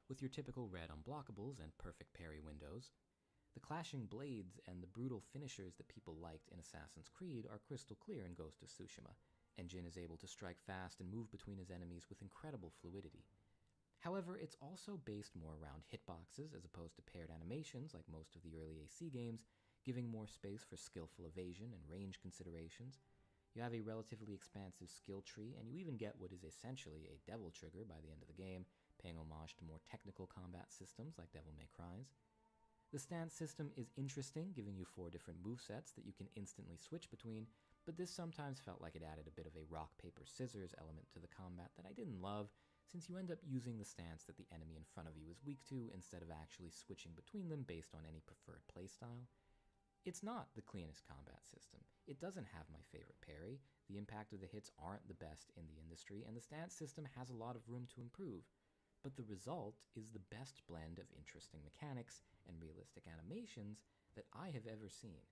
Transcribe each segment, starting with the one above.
with your typical red unblockables and perfect parry windows. The clashing blades and the brutal finishers that people liked in Assassin's Creed are crystal clear in Ghost of Tsushima, and Jin is able to strike fast and move between his enemies with incredible fluidity. However, it's also based more around hitboxes as opposed to paired animations like most of the early AC games, giving more space for skillful evasion and range considerations. You have a relatively expansive skill tree, and you even get what is essentially a devil trigger by the end of the game, paying homage to more technical combat systems like Devil May Cry's. The stance system is interesting, giving you 4 different movesets that you can instantly switch between, but this sometimes felt like it added a bit of a rock, paper, scissors element to the combat that I didn't love, since you end up using the stance that the enemy in front of you is weak to instead of actually switching between them based on any preferred playstyle. It's not the cleanest combat system. It doesn't have my favorite parry, the impact of the hits aren't the best in the industry, and the stance system has a lot of room to improve. But the result is the best blend of interesting mechanics and realistic animations that I have ever seen.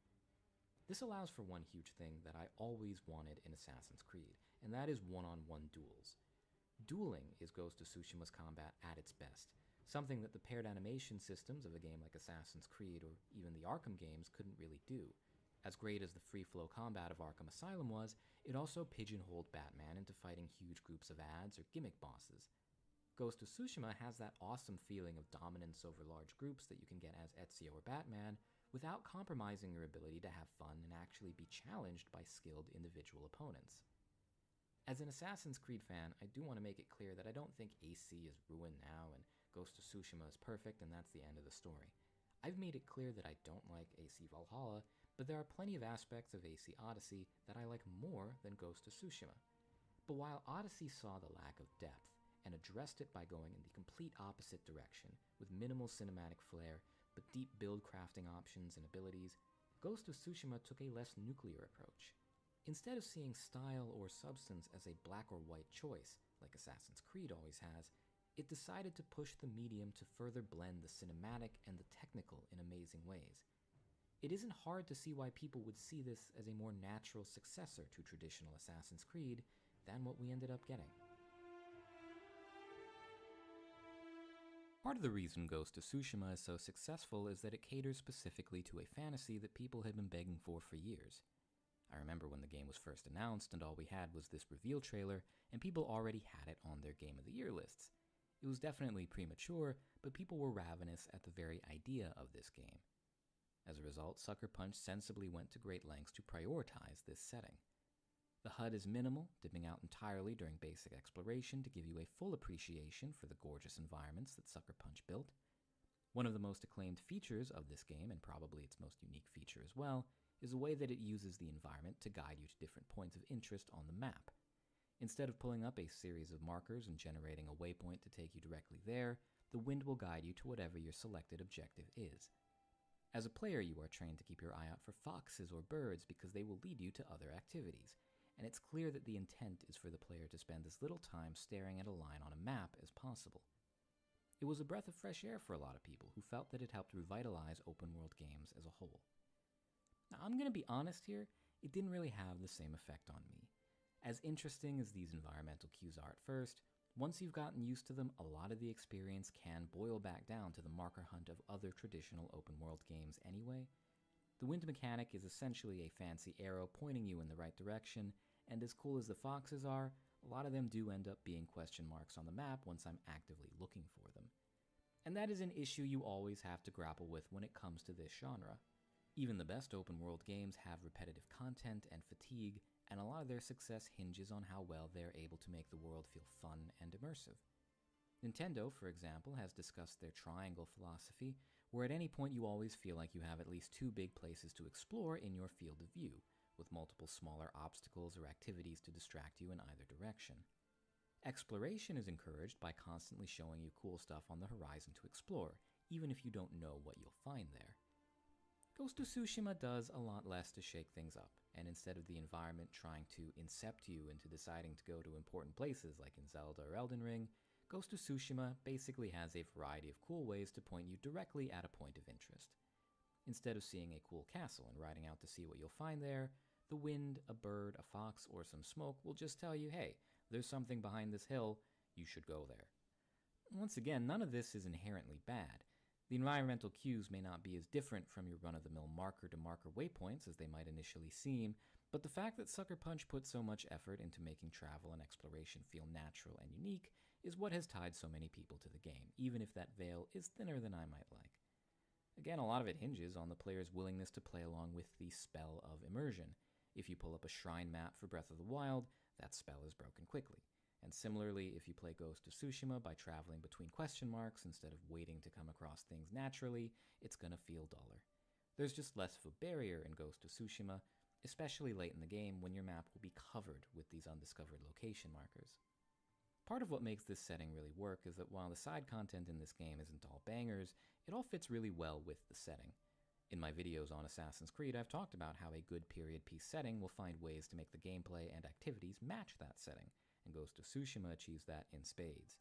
This allows for one huge thing that I always wanted in Assassin's Creed, and that is one-on-one duels. Dueling is Ghost of Tsushima's combat at its best, something that the paired animation systems of a game like Assassin's Creed or even the Arkham games couldn't really do. As great as the free-flow combat of Arkham Asylum was, it also pigeonholed Batman into fighting huge groups of ads or gimmick bosses. Ghost of Tsushima has that awesome feeling of dominance over large groups that you can get as Ezio or Batman, without compromising your ability to have fun and actually be challenged by skilled individual opponents. As an Assassin's Creed fan, I do want to make it clear that I don't think AC is ruined now and Ghost of Tsushima is perfect and that's the end of the story. I've made it clear that I don't like AC Valhalla, but there are plenty of aspects of AC Odyssey that I like more than Ghost of Tsushima. But while Odyssey saw the lack of depth and addressed it by going in the complete opposite direction, with minimal cinematic flair but deep build crafting options and abilities, Ghost of Tsushima took a less nuclear approach. Instead of seeing style or substance as a black or white choice, like Assassin's Creed always has, it decided to push the medium to further blend the cinematic and the technical in amazing ways. It isn't hard to see why people would see this as a more natural successor to traditional Assassin's Creed than what we ended up getting. Part of the reason Ghost of Tsushima is so successful is that it caters specifically to a fantasy that people had been begging for years. I remember when the game was first announced and all we had was this reveal trailer, and people already had it on their Game of the Year lists. It was definitely premature, but people were ravenous at the very idea of this game. As a result, Sucker Punch sensibly went to great lengths to prioritize this setting. The HUD is minimal, dipping out entirely during basic exploration to give you a full appreciation for the gorgeous environments that Sucker Punch built. One of the most acclaimed features of this game, and probably its most unique feature as well, is the way that it uses the environment to guide you to different points of interest on the map. Instead of pulling up a series of markers and generating a waypoint to take you directly there, the wind will guide you to whatever your selected objective is. As a player, you are trained to keep your eye out for foxes or birds because they will lead you to other activities, and it's clear that the intent is for the player to spend as little time staring at a line on a map as possible. It was a breath of fresh air for a lot of people who felt that it helped revitalize open-world games as a whole. Now, I'm going to be honest here, it didn't really have the same effect on me. As interesting as these environmental cues are at first, once you've gotten used to them, a lot of the experience can boil back down to the marker hunt of other traditional open-world games anyway. The wind mechanic is essentially a fancy arrow pointing you in the right direction, and as cool as the foxes are, a lot of them do end up being question marks on the map once I'm actively looking for them. And that is an issue you always have to grapple with when it comes to this genre. Even the best open-world games have repetitive content and fatigue, and a lot of their success hinges on how well they're able to make the world feel fun and immersive. Nintendo, for example, has discussed their triangle philosophy, where at any point you always feel like you have at least 2 big places to explore in your field of view, with multiple smaller obstacles or activities to distract you in either direction. Exploration is encouraged by constantly showing you cool stuff on the horizon to explore, even if you don't know what you'll find there. Ghost of Tsushima does a lot less to shake things up, and instead of the environment trying to incept you into deciding to go to important places like in Zelda or Elden Ring, Ghost of Tsushima basically has a variety of cool ways to point you directly at a point of interest. Instead of seeing a cool castle and riding out to see what you'll find there, the wind, a bird, a fox, or some smoke will just tell you, hey, there's something behind this hill, you should go there. Once again, none of this is inherently bad. The environmental cues may not be as different from your run-of-the-mill marker-to-marker waypoints as they might initially seem, but the fact that Sucker Punch put so much effort into making travel and exploration feel natural and unique is what has tied so many people to the game, even if that veil is thinner than I might like. Again, a lot of it hinges on the player's willingness to play along with the spell of immersion. If you pull up a shrine map for Breath of the Wild, that spell is broken quickly. And similarly, if you play Ghost of Tsushima by traveling between question marks instead of waiting to come across things naturally, it's gonna feel duller. There's just less of a barrier in Ghost of Tsushima, especially late in the game when your map will be covered with these undiscovered location markers. Part of what makes this setting really work is that while the side content in this game isn't all bangers, it all fits really well with the setting. In my videos on Assassin's Creed, I've talked about how a good period piece setting will find ways to make the gameplay and activities match that setting, and Ghost of Tsushima achieves that in spades.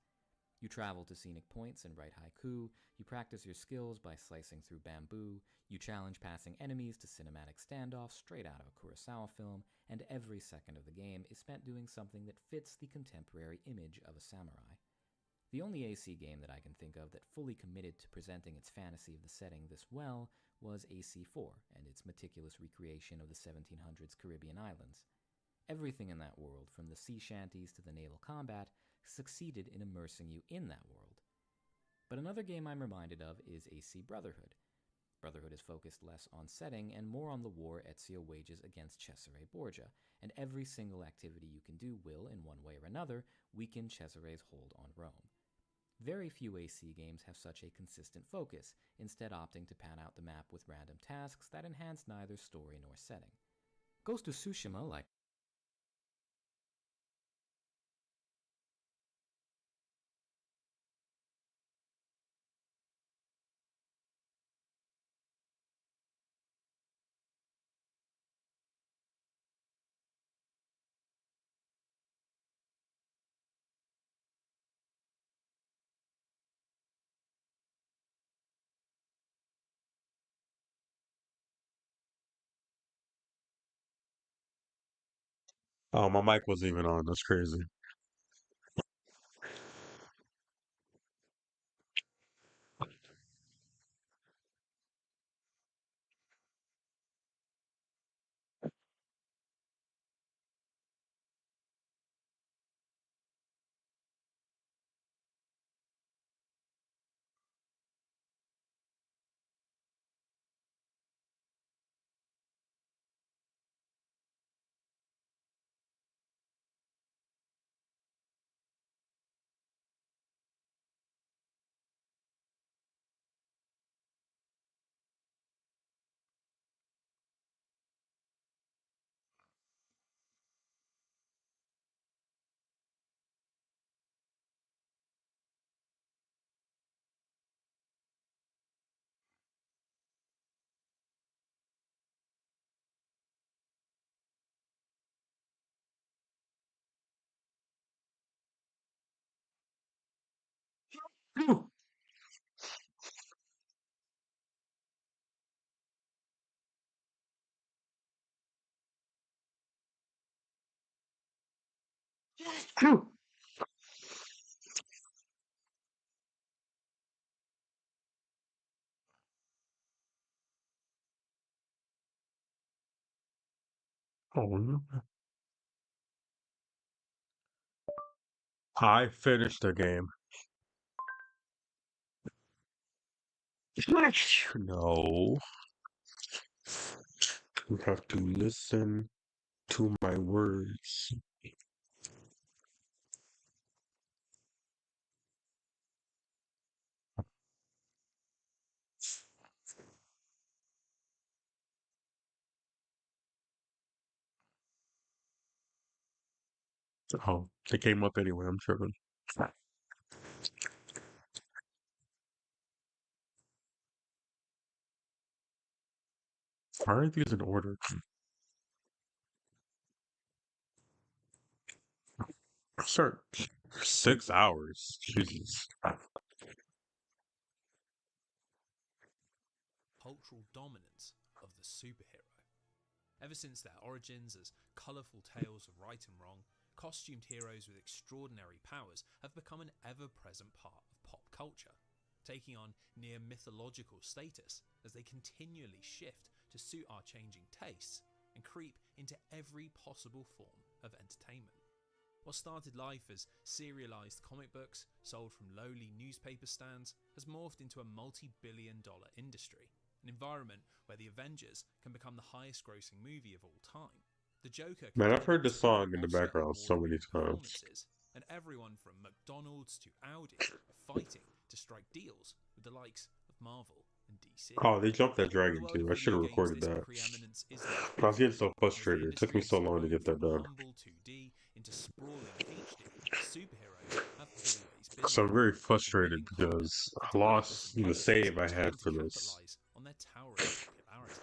You travel to scenic points and write haiku, you practice your skills by slicing through bamboo, you challenge passing enemies to cinematic standoffs straight out of a Kurosawa film, and every second of the game is spent doing something that fits the contemporary image of a samurai. The only AC game that I can think of that fully committed to presenting its fantasy of the setting this well was AC4 and its meticulous recreation of the 1700s Caribbean islands. Everything in that world, from the sea shanties to the naval combat, succeeded in immersing you in that world. But another game I'm reminded of is AC Brotherhood. Brotherhood is focused less on setting and more on the war Ezio wages against Cesare Borgia, and every single activity you can do will, in one way or another, weaken Cesare's hold on Rome. Very few AC games have such a consistent focus, instead opting to pan out the map with random tasks that enhance neither story nor setting. Ghost of Tsushima, like Oh, my mic wasn't even on. That's crazy. Oh, no. I finished the game. No, you have to listen to my words. Oh, they came up anyway. I'm tripping. Why are these in order? Start 6 hours. Jesus. Cultural dominance of the superhero. Ever since their origins as colourful tales of right and wrong, costumed heroes with extraordinary powers have become an ever-present part of culture, taking on near mythological status as they continually shift to suit our changing tastes and creep into every possible form of entertainment. What started life as serialized comic books sold from lowly newspaper stands has morphed into a multi-billion-dollar industry, an environment where the Avengers can become the highest-grossing movie of all time. The Joker can Man, I've heard this deliver song in the Oscar background so many award-winning times. performances, and everyone from McDonald's to Audi are fighting to strike deals with the likes of Marvel and DC. Oh, they jumped that In the dragon world too. of I should video have games, recorded this that. preeminence is I was getting so as the frustrated. It took me industry so has long to get evolved that from done. humble 2D into sprawling HD. Superheroes have always been Because I'm there, very from frustrated winning combat because to I developers lost and the gamers save I trying had to for this. capitalize on their towering popularity.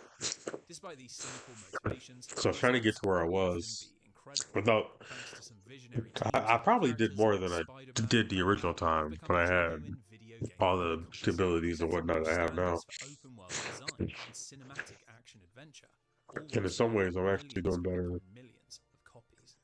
Despite these cynical motivations, So I was the trying to get results to where I can often was be incredible. without. Thanks to some visionary I teams, probably did characters more like than I Spider-Man did and the Batman original have time become when I had genuine video game all the icons, abilities and setting whatnot new I have now. standards for open world design and cinematic action adventure, all And while in some selling ways, I'm actually millions doing better. upon millions of copies.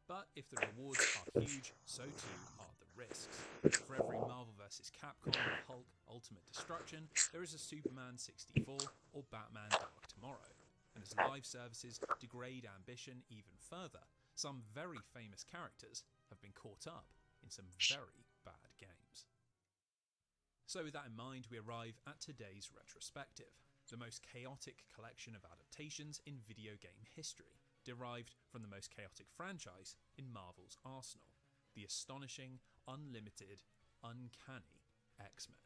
But if the rewards are huge, so too are the risks. For every Marvel vs. Capcom or Hulk Ultimate Destruction, there is a Superman 64 or Batman Dark Tomorrow. And as live services degrade ambition even further, some very famous characters have been caught up in some very bad games. So with that in mind, we arrive at today's retrospective, the most chaotic collection of adaptations in video game history, derived from the most chaotic franchise in Marvel's arsenal, the astonishing, unlimited, uncanny X-Men.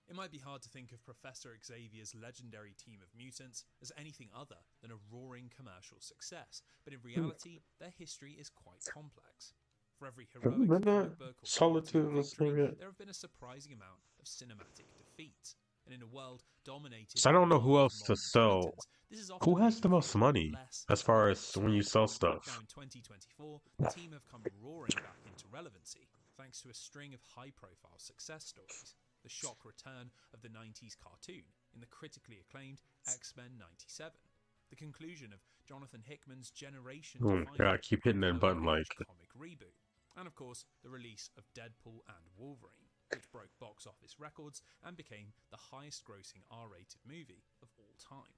It might be hard to think of Professor Xavier's legendary team of mutants as anything other than a roaring commercial success, but in reality, their history is quite complex. For every heroic Been that comic book or Solitude cartoon in this victory, game yet? there have been a surprising amount of cinematic defeats. And in a world dominated So I by don't know who weak else to modern skeletons, skeletons, this is who often has made the you most feel money less as than far you as once when you were. sell stuff? Now in 2024, the team have come roaring back into relevancy thanks to a string of high-profile success stories. The shock return of the 90s cartoon in the critically acclaimed X-Men 97. The conclusion of Jonathan Hickman's Oh generation-defining god, I keep hitting that Power button Rangers like. comic reboot. And of course, the release of Deadpool and Wolverine, which broke box office records and became the highest-grossing R-rated movie of all time.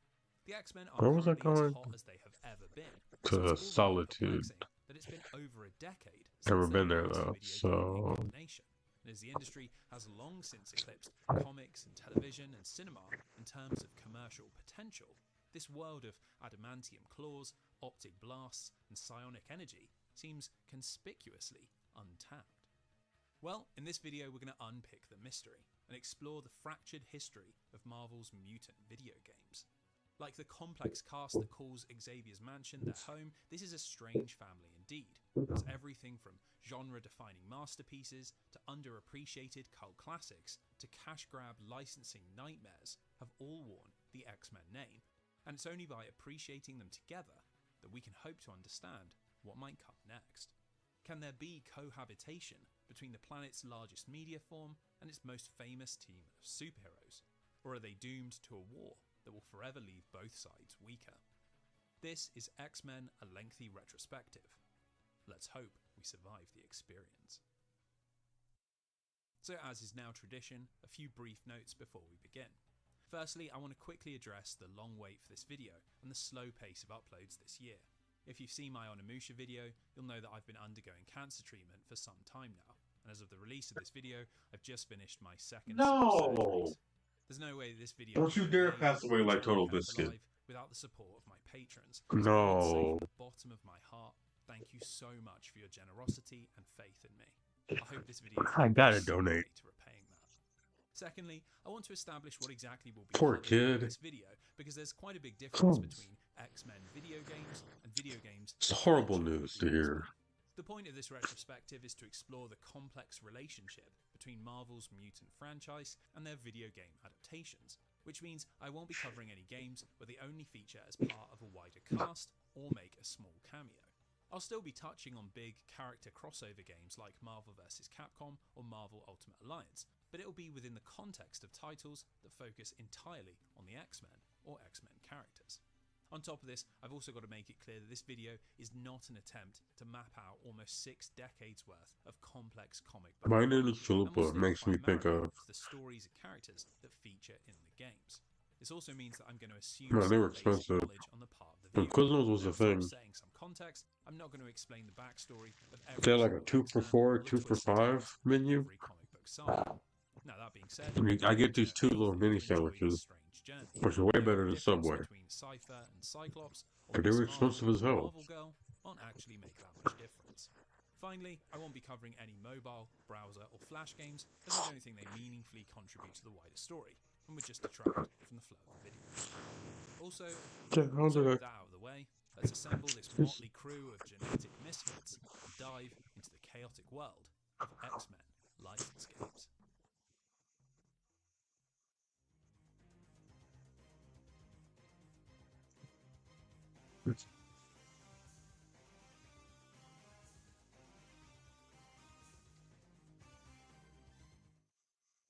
The X-Men are Where was I currently as going? hot as they have ever been, To so it's all the more Solitude. perplexing that it's been over a decade Never since their been there last though, video game so incarnation. And as the industry has long since eclipsed comics and television and cinema in terms of commercial potential, this world of adamantium claws, optic blasts, and psionic energy seems conspicuously untapped. Well, in this video we're going to unpick the mystery and explore the fractured history of Marvel's mutant video games. Like the complex cast that calls Xavier's Mansion their home, this is a strange family indeed, as everything from genre-defining masterpieces to underappreciated cult classics to cash-grab licensing nightmares have all worn the X-Men name, and it's only by appreciating them together that we can hope to understand what might come next. Can there be cohabitation between the planet's largest media form and its most famous team of superheroes? Or are they doomed to a war that will forever leave both sides weaker? This is X-Men, a lengthy retrospective. Let's hope we survive the experience. So as is now tradition, a few brief notes before we begin. Firstly, I want to quickly address the long wait for this video and the slow pace of uploads this year. If you've seen my Onimusha video, you'll know that I've been undergoing cancer treatment for some time now, and as of the release of this video, I've just finished my second set of No! surgeries. There's no way this video Don't you would be dare made pass away or like truly Total kept Biscuit. alive without the support of my patrons. So I would say No. from the bottom of my heart, thank you so much for your generosity and faith in me. I hope this video I gotta is some donate. way to repaying that. Secondly, I want to establish what exactly will be Poor covered in kid. this video, because there's quite a big difference between X-Men video games and video games. It's horrible featuring news the to hear. X-Men. The point of this retrospective is to explore the complex relationship between Marvel's mutant franchise and their video game adaptations, which means I won't be covering any games where they only feature as part of a wider cast or make a small cameo. I'll still be touching on big character crossover games like Marvel vs. Capcom or Marvel Ultimate Alliance, but it'll be within the context of titles that focus entirely on the X-Men or X-Men characters. On top of this, I've also got to make it clear that this video is not an attempt to map out almost 6 decades worth of complex comic book My name lore, is and will Chalupa. stick Makes me think primarily of. to the stories and characters that feature in the games. This also means that I'm going to assume Man, they some were basic expensive. knowledge on the part of the When viewer. Quiznos was a Now, for thing, setting some context, I'm not going to explain the backstory of they every had like a single 2 for X-Man 4, or the 2 for twists and 5 turns of menu. every comic book saga. Now, that being said, I mean, I I'm get going these to 2 little anything mini to enjoy sandwiches, this strange journey. which are way Whether better the than difference Subway. between Cypher and Cyclops or But they Miss were Marvel expensive as and hell. Marvel Girl won't actually make that much difference. Finally, I won't be covering any mobile, browser, or flash games, as I don't think they meaningfully contribute to the wider story, and would just detract from the flow of the video. Also, Yeah, how so did with that out of the way, let's assemble this motley crew of genetic misfits and dive into the chaotic world of X-Men license games.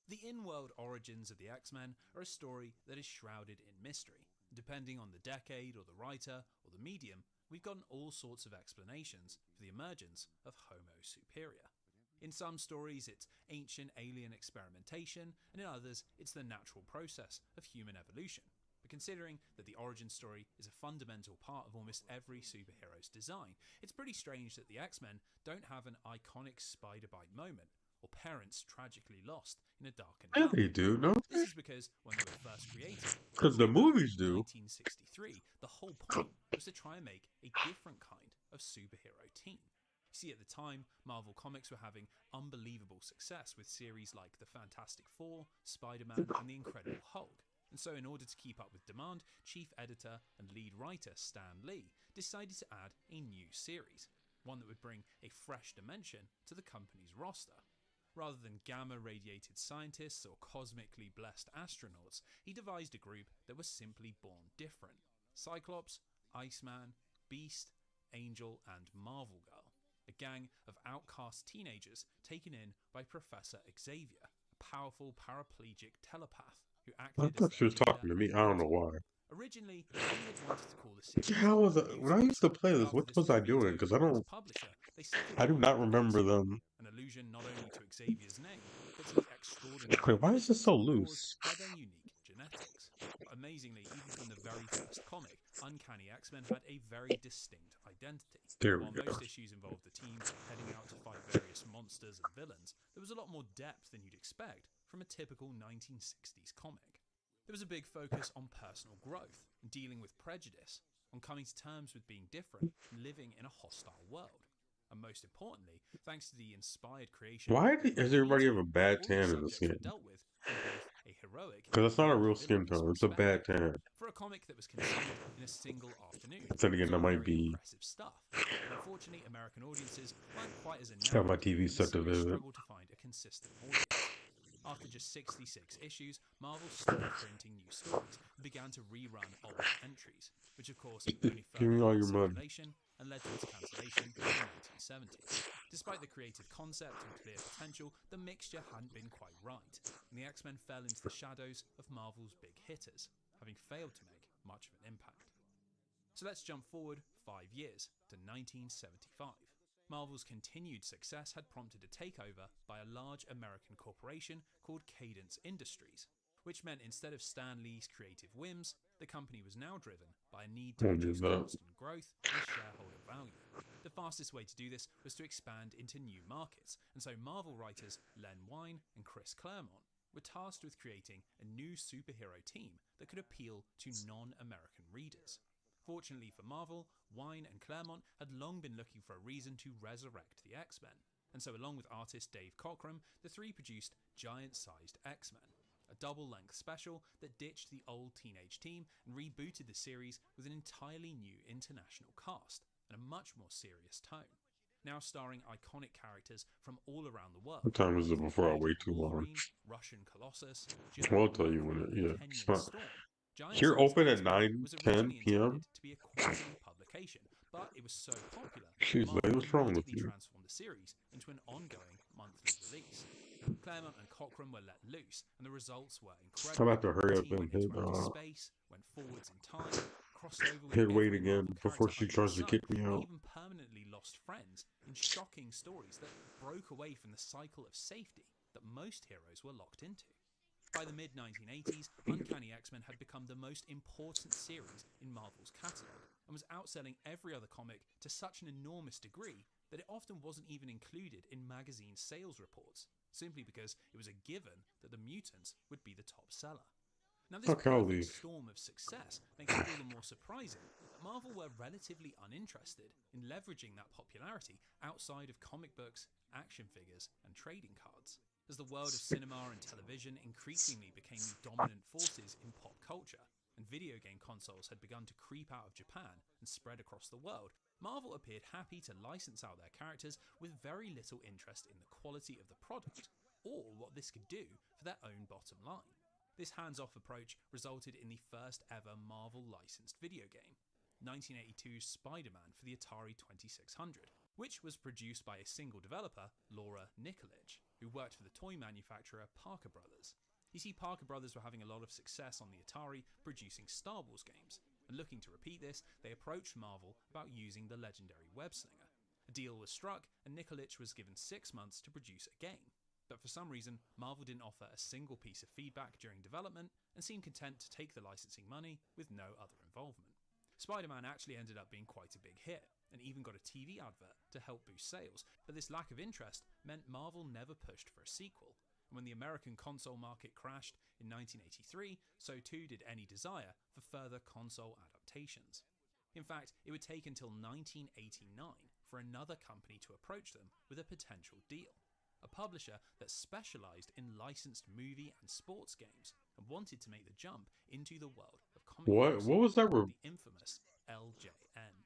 The in-world origins of the X-Men are a story that is shrouded in mystery. Depending on the decade or the writer or the medium, we've gotten all sorts of explanations for the emergence of Homo Superior. In some stories, it's ancient alien experimentation, and in others, it's the natural process of human evolution. But considering that the origin story is a fundamental part of almost every superhero's design, it's pretty strange that the X-Men don't have an iconic spider bite moment, or parents tragically lost in a darkened Yeah, valley. they do, no? This is because when they were first created, Because the way back movies in do. 1963, the whole point was to try and make a different kind of superhero team. You see, at the time, Marvel Comics were having unbelievable success with series like The Fantastic Four, Spider-Man, and The Incredible Hulk. And so in order to keep up with demand, chief editor and lead writer Stan Lee decided to add a new series, one that would bring a fresh dimension to the company's roster. Rather than gamma-radiated scientists or cosmically blessed astronauts, he devised a group that was simply born different. Cyclops, Iceman, Beast, Angel, and Marvel Girl. A gang of outcast teenagers taken in by Professor Xavier, a powerful paraplegic telepath who I acted as thought she their was talking to leader me. I don't and know why. originally, he had wanted to call the series How was it? When I Mutants, used to play but this, after what this was was I doing? vetoed Because I by its don't. publisher, they settled I do on not remember X-Men, them. an allusion not only to Xavier's name, but to the extraordinary Wait, why is this abilities so caused loose? by their unique genetics. But amazingly, even from the very first comic, Uncanny X-Men had a very distinct identity. There we While go. most issues involved the team heading out to fight various monsters and villains, there was a lot more depth than you'd expect from a typical 1960s comic. There was a big focus on personal growth, dealing with prejudice, on coming to terms with being different and living in a hostile world. And most importantly, thanks to the inspired creation Why of does Mick everybody have Eaton, a bad all tan these in the subjects skin? were dealt with from both a heroic Because it's not a and real skin villainous tone. It's a bad perspective. tan. For a comic that was conceived in a single afternoon, Then it again, was that all might very be. impressive stuff. But unfortunately, American audiences weren't quite as Got my enamored, TV and the set to series vivid. struggled to find a consistent audience. After just 66 issues, Marvel stopped printing new stories and began to rerun old entries, which of course only Give me further all helped your money. circulation and led to its cancellation in the 1970s. Despite the creative concept and clear potential, the mixture hadn't been quite right, and the X-Men fell into the shadows of Marvel's big hitters, having failed to make much of an impact. So let's jump forward 5 years to 1975. Marvel's continued success had prompted a takeover by a large American corporation called Cadence Industries, which meant instead of Stan Lee's creative whims, the company was now driven by a need to produce constant growth and shareholder value. The fastest way to do this was to expand into new markets, and so Marvel writers Len Wein and Chris Claremont were tasked with creating a new superhero team that could appeal to non-American readers. Fortunately for Marvel, Wein and Claremont had long been looking for a reason to resurrect the X-Men, and so along with artist Dave Cockrum, the three produced Giant-Sized X-Men, a double-length special that ditched the old teenage team and rebooted the series with an entirely new international cast and a much more serious tone. Now starring iconic characters from all around the world. What time is it before I wait too long? Russian Colossus, I'll tell you when it. Yeah, it's Kenyan not. Storm. You're Giant-Sized open at X-Men was 9:10 originally p.m. intended to be a quarterly publication, but it was so popular Jeez, Marvel man, what's wrong with immediately you? transformed the series into an ongoing monthly release. Claremont and Cockrum were let loose, and the results were I'm incredible. about to hurry The up team and went hit. into space, went forwards in time, crossed over with Can't wait every again Marvel before character she under the tries to sun, kick me and out. even permanently lost friends in shocking stories that broke away from the cycle of safety that most heroes were locked into. By the mid-1980s, Uncanny X-Men had become the most important series in Marvel's catalogue, and was outselling every other comic to such an enormous degree that it often wasn't even included in magazine sales reports, simply because it was a given that the mutants would be the top seller. Now, this Fuck, I'll perfect leave. storm of success makes it all the more surprising that Marvel were relatively uninterested in leveraging that popularity outside of comic books, action figures, and trading cards. As the world of cinema and television increasingly became the dominant forces in pop culture, and video game consoles had begun to creep out of Japan and spread across the world, Marvel appeared happy to license out their characters with very little interest in the quality of the product, or what this could do for their own bottom line. This hands-off approach resulted in the first ever Marvel licensed video game, 1982's Spider-Man for the Atari 2600, which was produced by a single developer, Laura Nikolic, who worked for the toy manufacturer Parker Brothers. You see, Parker Brothers were having a lot of success on the Atari producing Star Wars games, and looking to repeat this, they approached Marvel about using the legendary web-slinger. A deal was struck, and Nikolic was given 6 months to produce a game. But for some reason, Marvel didn't offer a single piece of feedback during development and seemed content to take the licensing money with no other involvement. Spider-Man actually ended up being quite a big hit, and even got a TV advert to help boost sales, but this lack of interest meant Marvel never pushed for a sequel. And when the American console market crashed in 1983, so too did any desire for further console adaptations. In fact, it would take until 1989 for another company to approach them with a potential deal. A publisher that specialized in licensed movie and sports games and wanted to make the jump into the world of comic books. What was that? The infamous LJN.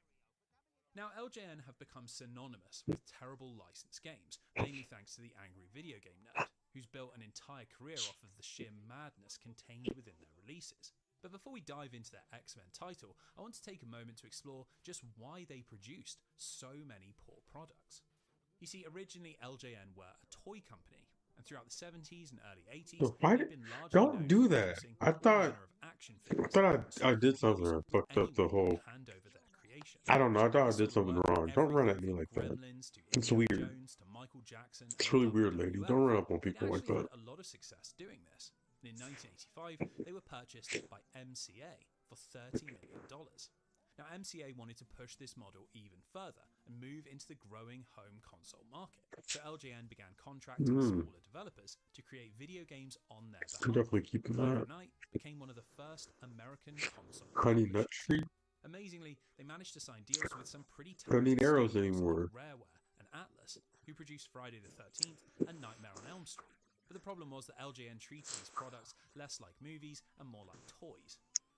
Now, LJN have become synonymous with terrible licensed games, mainly thanks to the angry video game nerd, who's built an entire career off of the sheer madness contained within their releases. But before we dive into their X-Men title, I want to take a moment to explore just why they produced so many poor products. You see, originally LJN were a toy company, and throughout the 70s and early 80s, Why they've been largely don't known do for that? producing I all thought manner of action figures I and did superheroes something. I that fucked up the anyone whole. could hand over their creation. I don't know. I thought I This did sort of something worked wrong. with Don't run everything at me from like that. Gremlins to It's Indiana weird. Jones to Michael Jackson It's and really weird, WWF. lady. Don't run up on It people like actually that. had a lot of success doing this. And in 1985, they were purchased by MCA for $30 million. Now, MCA wanted to push this model even further and move into the growing home console market. So LJN began contracting smaller developers to create video games on their I'm behalf. definitely keeping And that. overnight became one of the first American console Honey Nut publishers. Street. Amazingly, they managed to sign deals with some pretty Don't need talented arrows studios anymore. like Rareware and Atlas, who produced Friday the 13th and Nightmare on Elm Street. But the problem was that LJN treated these products less like movies and more like toys.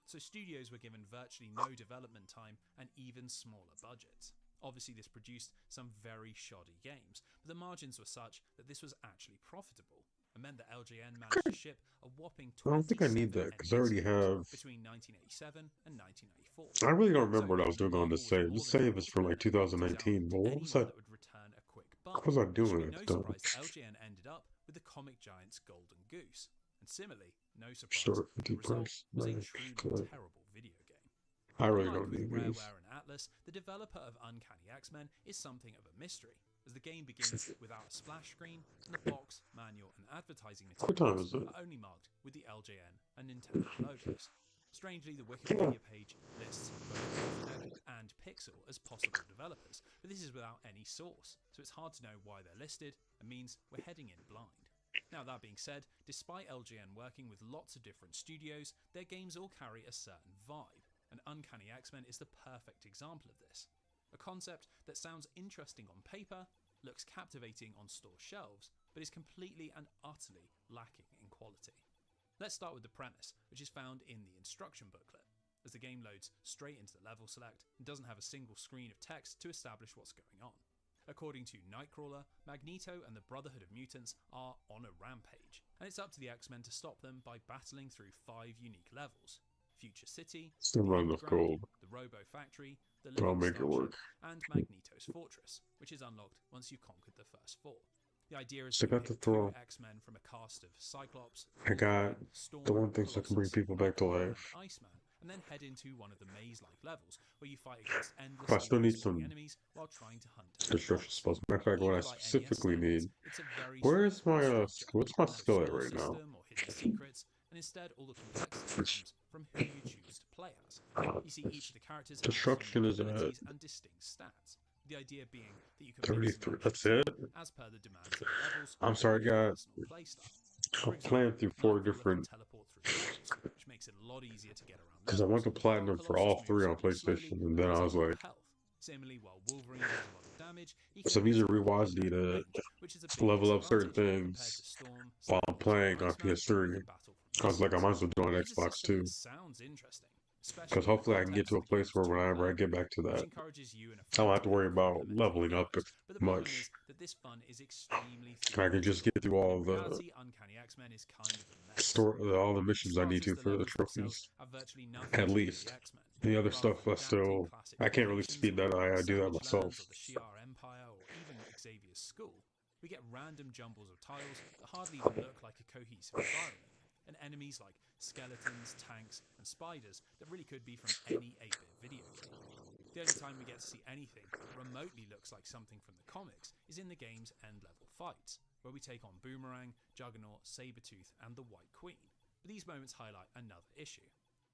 So studios were given virtually no development time and even smaller budgets. Obviously, this produced some very shoddy games, but the margins were such that this was actually profitable, and meant that LJN managed to ship a whopping 27 I don't think I need that because I already have. between 1987 and 1994. I really don't remember So, what I was doing on Marvel this was save. more This than save happy is from to like lend their properties out 2019. But to what was anyone that? that would return a quick buck. What was I It should doing be at no the time? surprise that LJN ended up with the comic giant's Golden Goose. And similarly, no surprise, Store the 50 result price. was a Right. truly terrible video game. I really Unlike don't with need these. Rareware and Atlas, the developer of Uncanny X-Men is something of a mystery, as the game begins without a splash screen, and the box, manual, and advertising What time materials is it? are only marked with the LJN and Nintendo logos. Strangely, the Wikipedia page lists both Wolfdeck and Pixel as possible developers, but this is without any source, so it's hard to know why they're listed, and means we're heading in blind. Now, that being said, despite LJN working with lots of different studios, their games all carry a certain vibe, and Uncanny X-Men is the perfect example of this. A concept that sounds interesting on paper, looks captivating on store shelves, but is completely and utterly lacking in quality. Let's start with the premise, which is found in the instruction booklet, as the game loads straight into the level select and doesn't have a single screen of text to establish what's going on. According to Nightcrawler, Magneto and the Brotherhood of Mutants are on a rampage, and it's up to the X-Men to stop them by battling through 5 unique levels: Future City, Still the not enough Underground, gold. the Robo Factory, the But I'll Living make it Starship, work. and Magneto's Fortress, which is unlocked once you've conquered the first 4. The idea is So to I got to pick throw. 2 X-Men from a cast of Cyclops, I got Storm, the one thing that can bring Colossus, people back to Nightcrawler, life. and Iceman, and then head into one of the maze-like levels where you fight against But I endlessly still need respawning some enemies while trying to hunt down destruction boss. spells. Matter of fact, what I Even by NES specifically standards, need. it's a very Where's my straightforward structure. what's my No skill at score right now? system or hidden secrets, and instead all the complexity comes from who you choose to play as. You see, each of the characters have some Destruction unique is at abilities and distinct stats. The idea being that you can mix and 33. match That's your it. team as per the demands of the levels I'm or sorry, I your got personal playstyle. For playing example, through 4 Nightcrawler can different teleport through walls, which makes it a lot easier to get around because I went levels, to while platinum for Colossus all 3 moves on really slowly PlayStation, and and then has I a was lot of like, health. Similarly, while Wolverine does a lot of damage, he can some also user have rewards long need to range, which is a big level up certain disadvantage compared to things Storm, while I'm Cyclops, playing or on Iceman, who PS3. can battle I from was like, I might as distance. well do it on It's a Xbox system that too, sounds interesting, because especially in the hopefully I can get context to a of the place game's where whenever I 2-player, get back to which that, encourages you and a I don't friend have to to play worry about complementary leveling up games. But the problem much. is that this fun is extremely I can just theoretical. get through all In the reality, Uncanny X-Men is kind of a mess. all the For missions I need starters, to the for the levels themselves trophies. have virtually nothing At to do with the least X-Men. the other Rather stuff than I adapting still classic I can't really locations speed that. like I do that Savage myself. Lands or the Shi'ar Empire or even Xavier's school, we get random jumbles of tiles that hardly even look like a cohesive environment, and enemies like skeletons, tanks, and spiders that really could be from any 8-bit video game. The only time we get to see anything that remotely looks like something from the comics is in the game's end-level fights, where we take on Boomerang, Juggernaut, Sabretooth, and the White Queen. But these moments highlight another issue.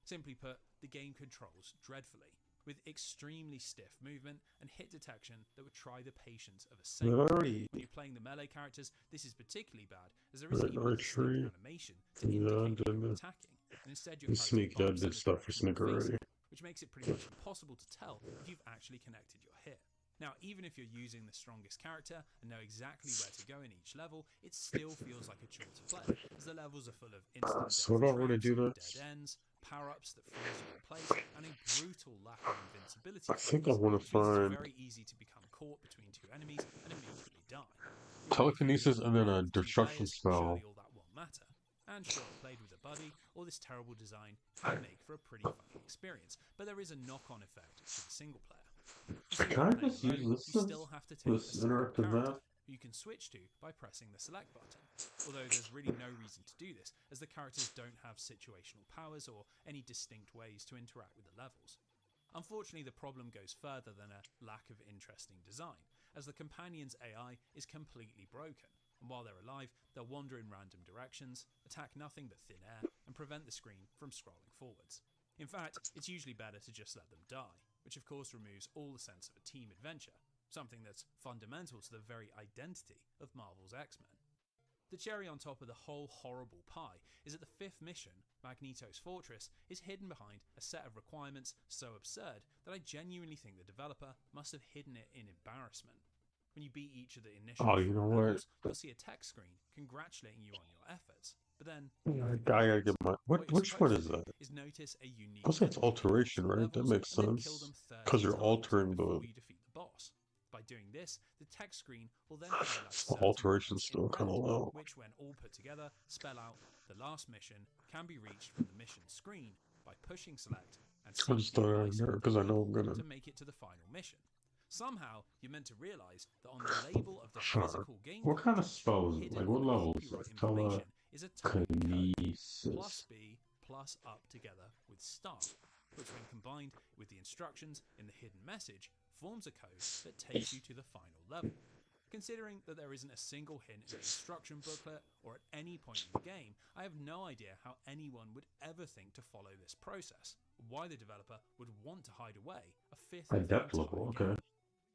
Simply put, the game controls dreadfully, with extremely stiff movement and hit detection that would try the patience of a saint. Alright. When you're playing the melee characters, this is particularly bad, as there isn't even a distinct Archery. animation to Yeah, indicate that done you're the attacking, and instead your character sneak. I bumps in did the stuff for direction sneak you're already. facing, which makes it pretty much impossible to tell if you've actually connected your hit. Now, even if you're using the strongest character and know exactly where to go in each level, it still feels like a chore to play, as the levels are full of instant So death I don't really traps, do that. dead ends, power-ups that freeze you in place, and a brutal lack of invincibility I think I frames, want to which means it's find very easy to become caught between two enemies and immediately die. telekinesis and then a With 2 destruction players, spell. surely all that won't matter. And sure, played with a buddy, all this terrible design can make for a pretty funny experience, but there is a knock-on effect to the single player. You see, Can I when playing just alone, use you still have to take a this single interactive character map? who you can switch to by pressing the select button. Although there's really no reason to do this, as the characters don't have situational powers or any distinct ways to interact with the levels. Unfortunately, the problem goes further than a lack of interesting design, as the companion's AI is completely broken, and while they're alive, they'll wander in random directions, attack nothing but thin air, and prevent the screen from scrolling forwards. In fact, it's usually better to just let them die, which of course removes all the sense of a team adventure, something that's fundamental to the very identity of Marvel's X-Men. The cherry on top of the whole horrible pie is that the 5th mission, Magneto's Fortress, is hidden behind a set of requirements so absurd that I genuinely think the developer must have hidden it in embarrassment. When you beat each of the initial Oh, you know what? levels, you'll see a text screen congratulating you on your efforts. But then, I gotta get my what you're which one supposed is to do that? is notice a unique I'll say it's enemy in alteration, each of the right? That levels, makes and then kill sense. them 30 Because you're times altering before the you defeat the boss. By doing this, the text screen will then highlight the certain alteration's words in still kind of red, low. which when all put together spell out the last mission can be reached from the mission screen by pushing select and I just selecting throw it in ice there on because I know I'm label gonna. to make it to the final mission. Somehow, you're meant to realise that on the label of the Sure. physical game What kind of cartridge, spell is it? hidden Like in what the level is copyright it? information is a tiny code plus Kinesis. B plus up together with star, which when combined with the instructions in the hidden message forms a code that takes you to the final level. Considering that there isn't a single hint in the instruction booklet or at any point in the game, I have no idea how anyone would ever think to follow this process, why the developer would want to hide away a 5th At of the depth entire level, game. okay.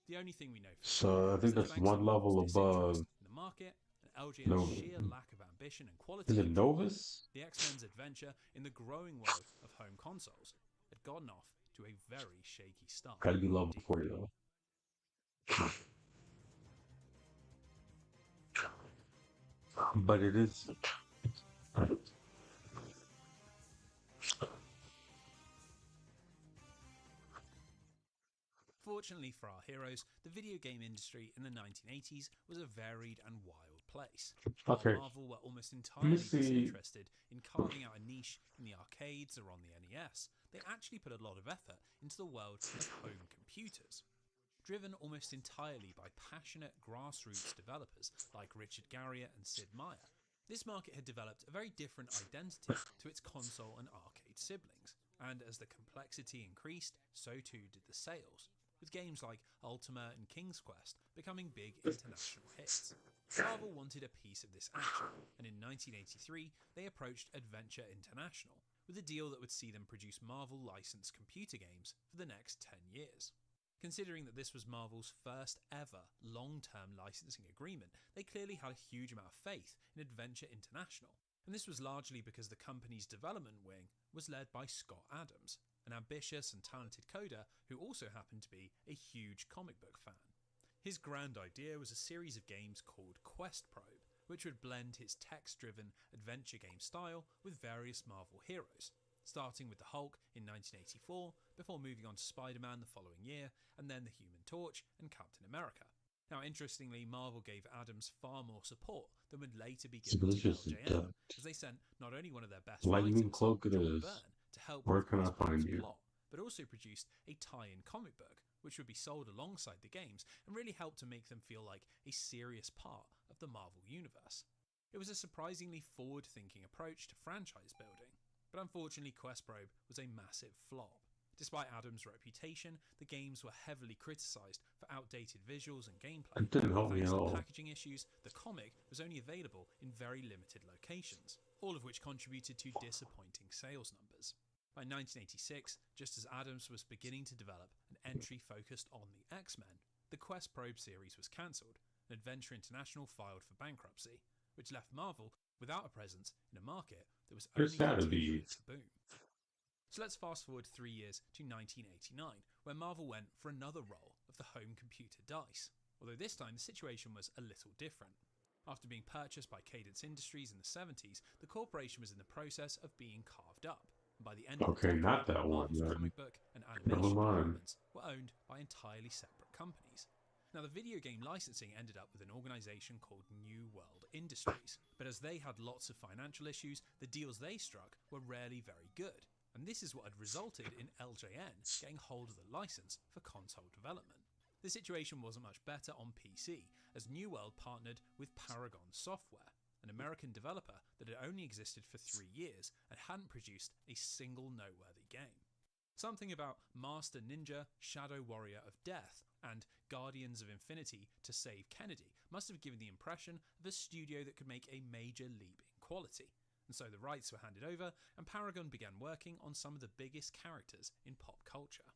The only thing we know for So sure I is think that that's thanks to one Marvel's level above. disinterest in the market and LJN's No, sheer lack of ambition and quality is it control, Novus? the X-Men's adventure in the growing world of home consoles had gotten off to a very shaky start. Gotta be level indeed. 40 though. But it is. Fortunately for our heroes, the video game industry in the 1980s was a varied and wild place. While Okay. Marvel were almost entirely see. disinterested in carving out a niche in the arcades or on the NES, they actually put a lot of effort into the world of home computers. Driven almost entirely by passionate grassroots developers like Richard Garriott and Sid Meier, this market had developed a very different identity to its console and arcade siblings, and as the complexity increased, so too did the sales, with games like Ultima and King's Quest becoming big international hits. Marvel wanted a piece of this action, and in 1983 they approached Adventure International with a deal that would see them produce Marvel-licensed computer games for the next 10 years. Considering that this was Marvel's first ever long-term licensing agreement, they clearly had a huge amount of faith in Adventure International, and this was largely because the company's development wing was led by Scott Adams, an ambitious and talented coder who also happened to be a huge comic book fan. His grand idea was a series of games called Questprobe, which would blend his text-driven adventure game style with various Marvel heroes, starting with the Hulk in 1984, before moving on to Spider-Man the following year, and then the Human Torch and Captain America. Now, interestingly, Marvel gave Adams far more support than would later be given to LJN, as they sent not only one of their best Lightning writers, Cloak it John is. Byrne, to help Where with can I find Questprobe's you? plot, but also produced a tie-in comic book, which would be sold alongside the games and really helped to make them feel like a serious part of the Marvel universe. It was a surprisingly forward-thinking approach to franchise building, but unfortunately Questprobe was a massive flop. Despite Adams' reputation, the games were heavily criticised for outdated visuals and gameplay. It didn't help me Thanks at to all. packaging issues, the comic was only available in very limited locations, all of which contributed to disappointing sales numbers. By 1986, just as Adams was beginning to develop an entry focused on the X-Men, the Questprobe series was cancelled, and Adventure International filed for bankruptcy, which left Marvel without a presence in a market that was only There's gotta continuing be. to boom. So let's fast forward 3 years to 1989, where Marvel went for another roll of the home computer dice, although this time the situation was a little different. After being purchased by Cadence Industries in the 70s, the corporation was in the process of being carved up. By the end of the Okay, decade, not that one, Marvel's then. comic book and Never animation mind. departments were owned by entirely separate companies. Now, the video game licensing ended up with an organisation called New World Industries, but as they had lots of financial issues, the deals they struck were rarely very good, and this is what had resulted in LJN getting hold of the licence for console development. The situation wasn't much better on PC, as New World partnered with Paragon Software, an American developer that had only existed for 3 years and hadn't produced a single noteworthy game. Something about Master Ninja, Shadow Warrior of Death, and Guardians of Infinity to Save Kennedy must have given the impression of a studio that could make a major leap in quality, and so the rights were handed over and Paragon began working on some of the biggest characters in pop culture.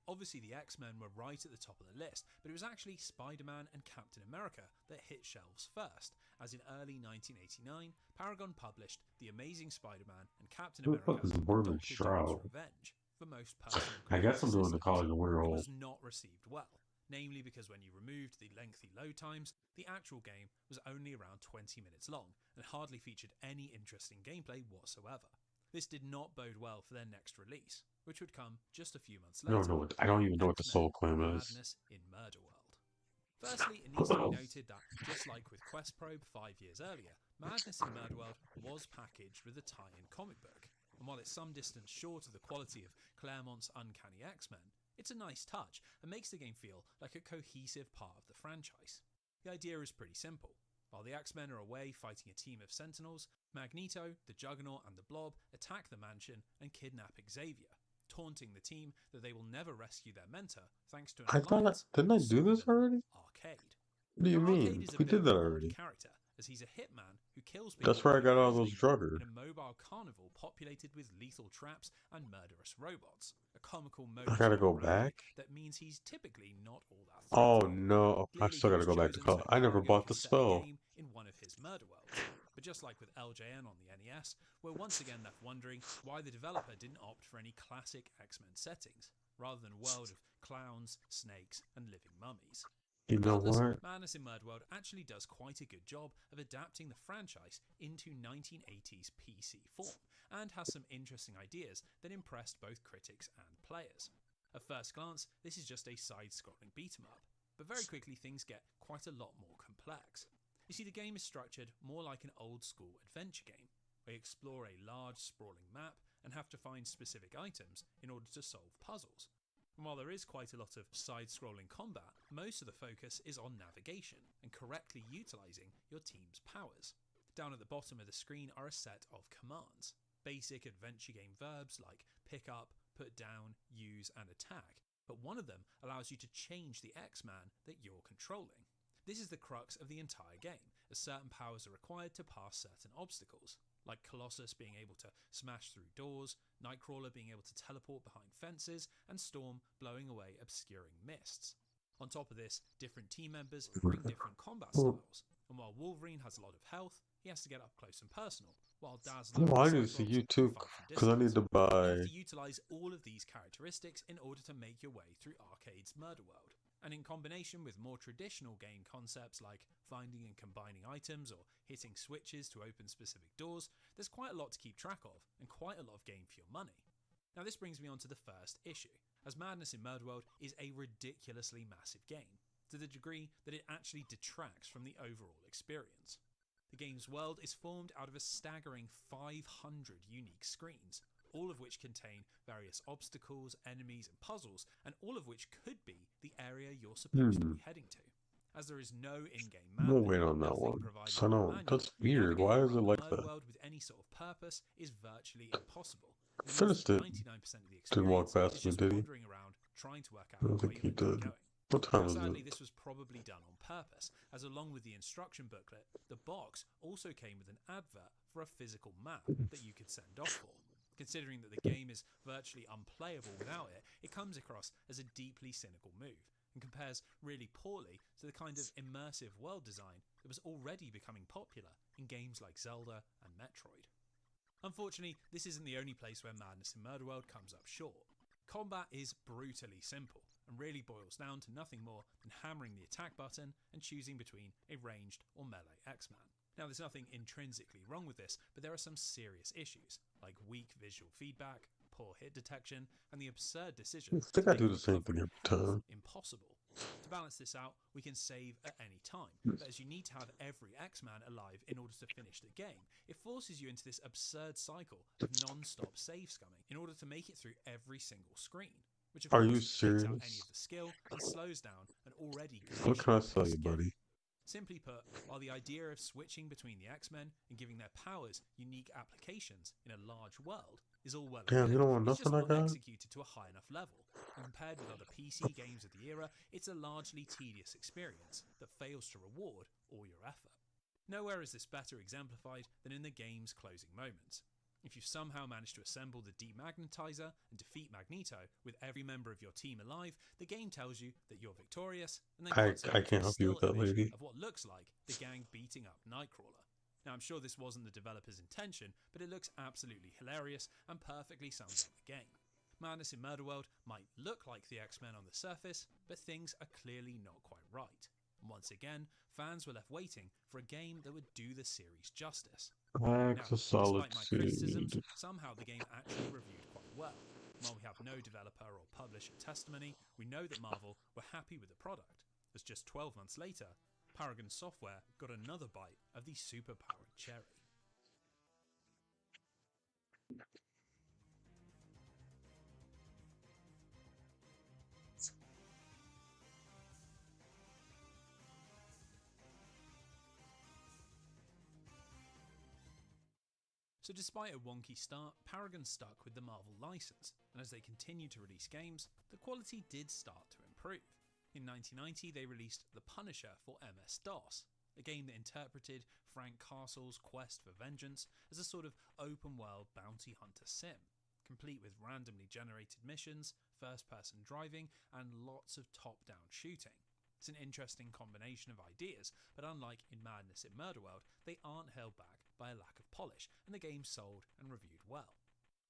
Obviously the X-Men were right at the top of the list, but it was actually Spider-Man and Captain America that hit shelves first, as in early 1989, Paragon published The Amazing Spider-Man and Captain Who the fuck America: is Mormon Dr. Doom's Shroud? Revenge for most personal I guess I'm doing the systems. College of It Werewolf. was not received well, namely because when you removed the lengthy load times, the actual game was only around 20 minutes long and hardly featured any interesting gameplay whatsoever. This did not bode well for their next release, which would come just a few months I later. I don't even know what the X-Men: Soul Claim is. Madness in Murderworld. Firstly, it needs to be noted that, just like with Questprobe 5 years earlier, Madness in Murderworld was packaged with a tie-in comic book, and while it's some distance short of the quality of Claremont's Uncanny X-Men, it's a nice touch and makes the game feel like a cohesive part of the franchise. The idea is pretty simple. While the X-Men are away fighting a team of Sentinels, Magneto, the Juggernaut and the Blob attack the mansion and kidnap Xavier, taunting the team that they will never rescue their mentor thanks to an I thought alliance didn't I with do this supervillain already? Arcade. What do you Now, mean? Arcade is a We bit did of that an odd already. character, as he's a hitman who kills people That's where I got all those imprisoned drugger. in a mobile carnival populated with lethal traps and murderous robots. A comical I modus gotta go operandi back. that means he's typically not all that Oh threatening. no, I Clearly, still he gotta was go back to chosen college. so I never Paragon bought could the set spell. game in one of his murder worlds. But just like with LJN on the NES, we're once again left wondering why the developer didn't opt for any classic X-Men settings, rather than a world of clowns, snakes, and living mummies. You know Regardless, what? Madness in Murderworld actually does quite a good job of adapting the franchise into 1980s PC form, and has some interesting ideas that impressed both critics and players. At first glance, this is just a side-scrolling beat-em-up, but very quickly things get quite a lot more complex. You see, the game is structured more like an old-school adventure game, where you explore a large, sprawling map and have to find specific items in order to solve puzzles. And while there is quite a lot of side-scrolling combat, most of the focus is on navigation and correctly utilising your team's powers. Down at the bottom of the screen are a set of commands. basic adventure game verbs like pick up, put down, use, and attack, but one of them allows you to change the X-Man that you're controlling. This is the crux of the entire game, as certain powers are required to pass certain obstacles, like Colossus being able to smash through doors, Nightcrawler being able to teleport behind fences, and Storm blowing away obscuring mists. On top of this, different team members bring different combat styles, and while Wolverine has a lot of health, he has to get up close and personal, while Dazzler Oh, I and need to see Cyclops you too, can fight from because I need distance. to You buy. have to utilise all of these characteristics in order to make your way through Arcade's murder world. And in combination with more traditional game concepts like finding and combining items or hitting switches to open specific doors, there's quite a lot to keep track of and quite a lot of game for your money. Now this brings me on to the first issue, as Madness in Murderworld is a ridiculously massive game, to the degree that it actually detracts from the overall experience. The game's world is formed out of a staggering 500 unique screens, all of which contain various obstacles, enemies and puzzles, and all of which could be the area you're supposed to be heading to. As there is no in-game map, We'll wait on that nothing one. provided So in the no, manual, that's weird. Why is it navigating like around that? Murderworld with any sort of purpose is virtually impossible. I It means finished that it. 99% of the Didn't walk experience past is me, just did he? wandering around trying to work I out don't where think you're he meant to be did. going. What time Now, is sadly, it? this was probably done on purpose, as along with the instruction booklet, the box also came with an advert for a physical map that you could send off for. Considering that the game is virtually unplayable without it, it comes across as a deeply cynical move, and compares really poorly to the kind of immersive world design that was already becoming popular in games like Zelda and Metroid. Unfortunately, this isn't the only place where Madness in Murderworld comes up short. Combat is brutally simple, and really boils down to nothing more than hammering the attack button and choosing between a ranged or melee X-Man. Now there's nothing intrinsically wrong with this, but there are some serious issues, like weak visual feedback, poor hit detection, and the absurd decision I to think I make do the same thing recovery every health time. impossible. To balance this out, we can save at any time, but as you need to have every X-Man alive in order to finish the game, it forces you into this absurd cycle of non-stop save scumming in order to make it through every single screen, which of Are course you takes out any serious? of the skill and slows down an already What can I glacially tell paced you, game. buddy? Simply put, while the idea of switching between the X-Men and giving their powers unique applications in a large world is all well and Damn, good, you don't want it's just nothing I not got? executed to a high enough level, and compared with other PC games of the era, it's a largely tedious experience that fails to reward all your effort. Nowhere is this better exemplified than in the game's closing moments. If you somehow manage to assemble the demagnetizer and defeat Magneto with every member of your team alive, the game tells you that you're victorious, and then cuts I over to can't a help you with still that, image lady. of what looks like the gang beating up Nightcrawler. Now I'm sure this wasn't the developer's intention, but it looks absolutely hilarious and perfectly sums up the game. Madness in Murderworld might look like the X-Men on the surface, but things are clearly not quite right. And once again, fans were left waiting for a game that would do the series justice. Now, Acts of despite my criticisms, solitude. somehow the game actually reviewed quite well. While we have no developer or publisher testimony, we know that Marvel were happy with the product, as just 12 months later, Paragon Software got another bite of the super-powered cherry. So despite a wonky start, Paragon stuck with the Marvel license, and as they continued to release games, the quality did start to improve. In 1990 they released The Punisher for MS-DOS, a game that interpreted Frank Castle's quest for vengeance as a sort of open-world bounty hunter sim, complete with randomly generated missions, first-person driving, and lots of top-down shooting. It's an interesting combination of ideas, but unlike in Madness in Murderworld, they aren't held back by a lack of polish, and the game sold and reviewed well.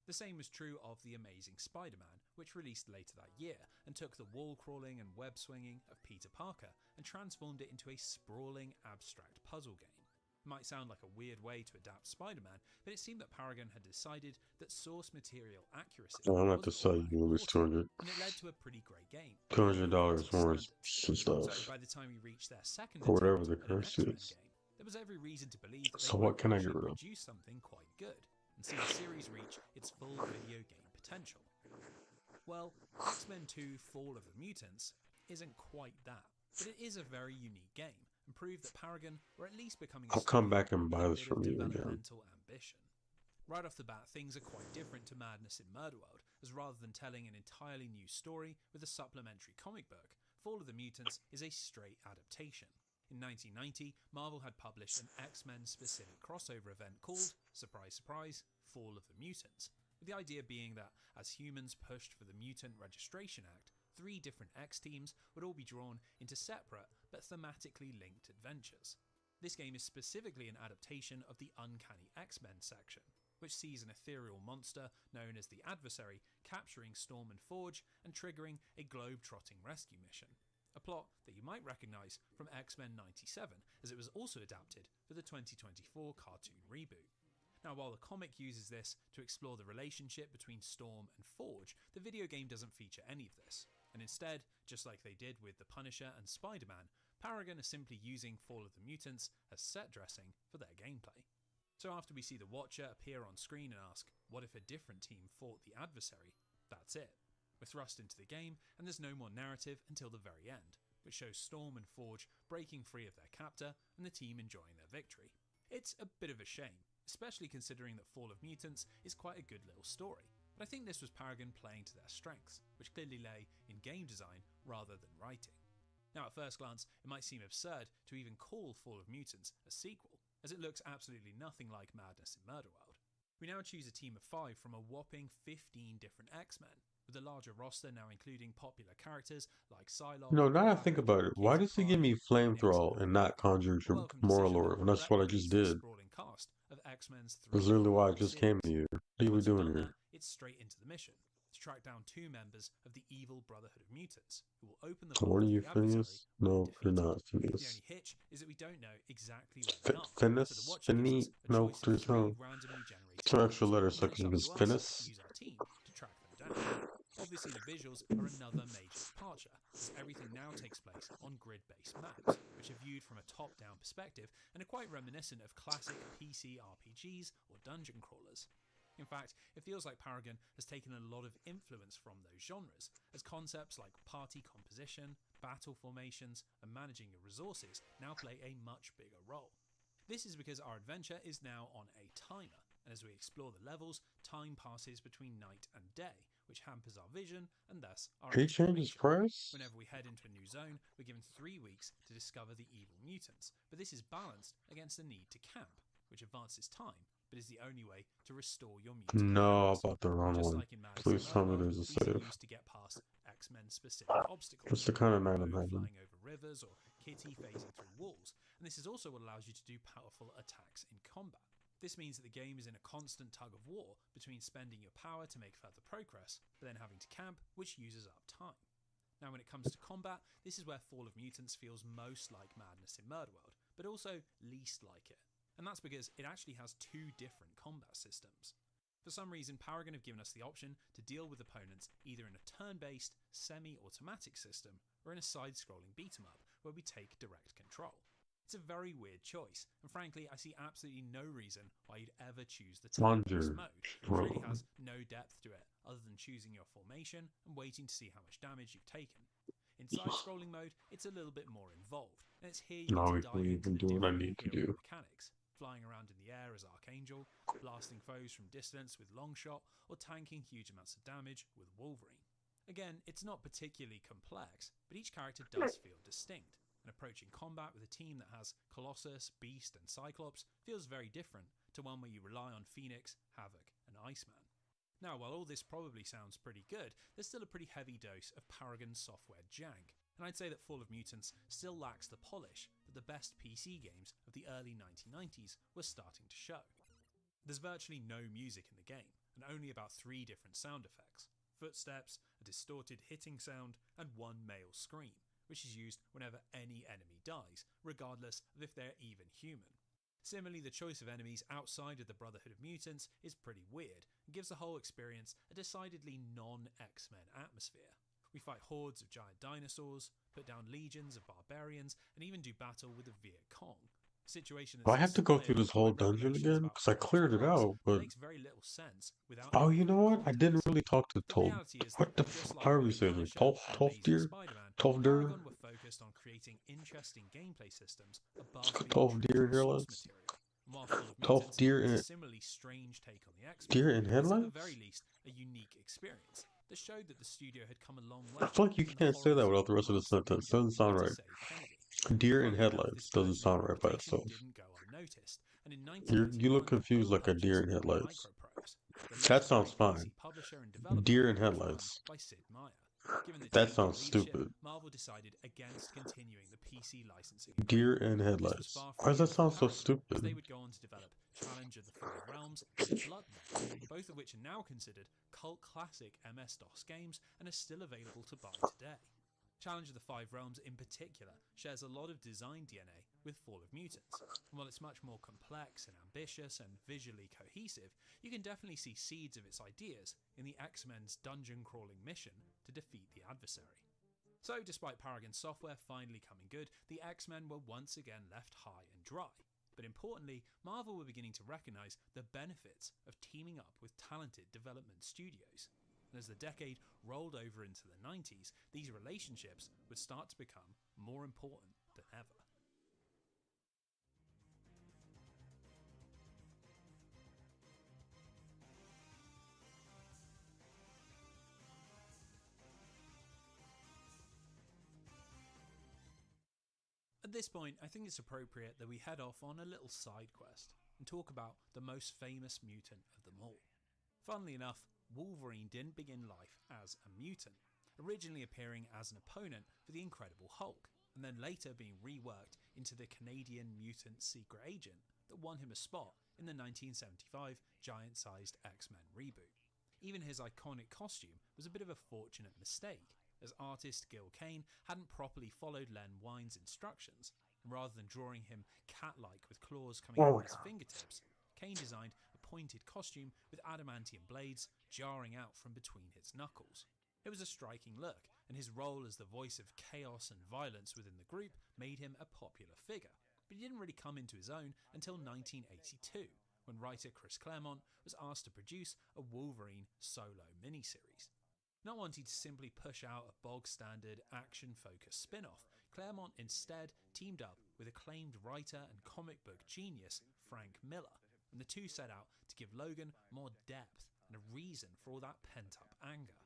The same was true of The Amazing Spider-Man, which released later that year and took the wall-crawling and web-swinging of Peter Parker and transformed it into a sprawling, abstract puzzle game. It might sound like a weird way to adapt Spider-Man, but it seemed that Paragon had decided that source material accuracy I'm gonna have to wasn't sell all you that at least important, 200 and it led to a pretty great game. $200 more standards. some So stuff. by the time we reached their second Or whatever attempt the at an currency X-Men is. game, there was every reason to believe that So they what would can I actually get rid of? produce something quite good and see the series reach its full video game potential. Well, X-Men 2 Fall of the Mutants isn't quite that, but it is a very unique game and proved that Paragon were at least becoming a I'll come studio back and with buy a this bit from of you again. developmental ambition. Right off the bat, things are quite different to Madness in Murderworld, as rather than telling an entirely new story with a supplementary comic book, Fall of the Mutants is a straight adaptation. In 1990, Marvel had published an X-Men specific crossover event called, surprise surprise, Fall of the Mutants, with the idea being that as humans pushed for the Mutant Registration Act, 3 different X teams would all be drawn into separate but thematically linked adventures. This game is specifically an adaptation of the Uncanny X-Men section, which sees an ethereal monster known as the Adversary capturing Storm and Forge and triggering a globe-trotting rescue mission. A plot that you might recognise from X-Men 97, as it was also adapted for the 2024 cartoon reboot. Now, while the comic uses this to explore the relationship between Storm and Forge, the video game doesn't feature any of this, and instead, just like they did with The Punisher and Spider-Man, Paragon are simply using Fall of the Mutants as set dressing for their gameplay. So after we see the Watcher appear on screen and ask, what if a different team fought the Adversary? That's it. We're thrust into the game, and there's no more narrative until the very end, which shows Storm and Forge breaking free of their captor and the team enjoying their victory. It's a bit of a shame, especially considering that Fall of Mutants is quite a good little story, but I think this was Paragon playing to their strengths, which clearly lay in game design rather than writing. Now at first glance, it might seem absurd to even call Fall of Mutants a sequel, as it looks absolutely nothing like Madness in Murderworld. We now choose a team of 5 from a whopping 15 different X-Men, with a larger roster now including popular characters like Psylocke. No, now that I think about it, why does he give me flamethrower and not conjure moral lore? And that's what I just did. That's literally why I just came here. What are we doing here? It's straight into the mission to track down 2 members of the evil Brotherhood of Mutants, who will open the What are you, Phineas? No, you're not, The Phineas. only hitch is that we don't know exactly where they are. Phineas? So the Watcher Finny? gives us a No, choice of there's 3 no. randomly generated It's an extra letter, options, so I and can it's use up to us Phineas. to use our team to track them down. Obviously, the visuals are another major departure, as everything now takes place on grid-based maps, which are viewed from a top-down perspective and are quite reminiscent of classic PC RPGs or dungeon crawlers. In fact, it feels like Paragon has taken a lot of influence from those genres, as concepts like party composition, battle formations, and managing your resources now play a much bigger role. This is because our adventure is now on a timer, and as we explore the levels, time passes between night and day, which hampers our vision and thus our He changed his exploration. price? Whenever we head into a new zone, we're given 3 weeks to discover the evil mutants, but this is balanced against the need to camp, which advances time, but is the only way to restore your mutant No, I powers. bought the wrong Just one. like in Madness Please in tell me Murderworld, there's a these are save. used to get past X-Men specific obstacles, It's the kind of like night I'm Mo having. flying over rivers or Kitty phasing through walls, and this is also what allows you to do powerful attacks in combat. This means that the game is in a constant tug of war between spending your power to make further progress, but then having to camp, which uses up time. Now when it comes to combat, this is where Fall of Mutants feels most like Madness in Murderworld, but also least like it. And that's because it actually has 2 different combat systems. For some reason, Paragon have given us the option to deal with opponents either in a turn-based, semi-automatic system or in a side-scrolling beat-em-up where we take direct control. It's a very weird choice, and frankly, I see absolutely no reason why you'd ever choose the turn-based mode. It really has no depth to it, other than choosing your formation and waiting to see how much damage you've taken. In side-scrolling mode, it's a little bit more involved, and it's here you Now get we to can dive into even the do what I different need to hero do. mechanics, flying around in the air as Archangel, blasting foes from distance with Longshot, or tanking huge amounts of damage with Wolverine. Again, it's not particularly complex, but each character does feel distinct, and approaching combat with a team that has Colossus, Beast, and Cyclops feels very different to one where you rely on Phoenix, Havoc, and Iceman. Now, while all this probably sounds pretty good, there's still a pretty heavy dose of Paragon software jank, and I'd say that Fall of Mutants still lacks the polish that the best PC games of the early 1990s were starting to show. There's virtually no music in the game, and only about 3 different sound effects: footsteps, a distorted hitting sound, and 1 male scream, which is used whenever any enemy dies, regardless of if they're even human. Similarly, the choice of enemies outside of the Brotherhood of Mutants is pretty weird, and gives the whole experience a decidedly non-X-Men atmosphere. We fight hordes of giant dinosaurs, put down legions of barbarians, and even do battle with the Viet Cong. Situation Do I have to go through this whole dungeon again? Because I cleared it out, but... makes very little sense without Oh, you know what? I didn't really talk to the Tol... reality is What the that just f... like How are we with saying it? Punisher and Amazing Tolfdir? Spider-Man, Tolfdir? Paragon were focused on creating interesting gameplay systems above being Tolfdir true to the here, source lads? material. And while Full of Tough Mutants deer is a and similarly strange take on the X-Men, deer in it was at the headlights? very least a unique experience that showed that the studio had come a long I way feel like you from the can't say that horrors without the of rest of the Mark's sentence. Ruger Doesn't sound How to right. Save Kennedy. Deer in Funnily enough, this headlights doesn't burgeoning sound right by reputation itself. didn't go unnoticed, and in You look 1991, confused Bill like a deer in purchased headlights. Microprose, the That legendary sounds fine. PC publisher and developer Deer in that was run headlights. by Sid Meier. Given the That change in sounds leadership, stupid. Marvel decided against continuing the PC licensing Deer agreement. in And this was headlights. far Why from does the that end of sound so Paragon, as they stupid? would go on to develop Challenge of the Five Realms and Blood Moon, both of which are now considered cult classic MS-DOS games and are still available to buy today. Challenge of the Five Realms in particular shares a lot of design DNA with Fall of Mutants, and while it's much more complex and ambitious and visually cohesive, you can definitely see seeds of its ideas in the X-Men's dungeon-crawling mission to defeat the adversary. So, despite Paragon Software finally coming good, the X-Men were once again left high and dry. But importantly, Marvel were beginning to recognise the benefits of teaming up with talented development studios. And as the decade rolled over into the 90s, these relationships would start to become more important than ever. At this point, I think it's appropriate that we head off on a little side quest and talk about the most famous mutant of them all. Funnily enough, Wolverine didn't begin life as a mutant, originally appearing as an opponent for the Incredible Hulk, and then later being reworked into the Canadian mutant secret agent that won him a spot in the 1975 giant-sized X-Men reboot. Even his iconic costume was a bit of a fortunate mistake, as artist Gil Kane hadn't properly followed Len Wein's instructions, and rather than drawing him cat-like with claws coming out of his fingertips, Kane designed a pointed costume with adamantium blades jarring out from between his knuckles. It was a striking look, and his role as the voice of chaos and violence within the group made him a popular figure, but he didn't really come into his own until 1982, when writer Chris Claremont was asked to produce a Wolverine solo miniseries. Not wanting to simply push out a bog-standard, action-focused spin-off, Claremont instead teamed up with acclaimed writer and comic book genius Frank Miller, and the two set out to give Logan more depth and a reason for all that pent-up anger.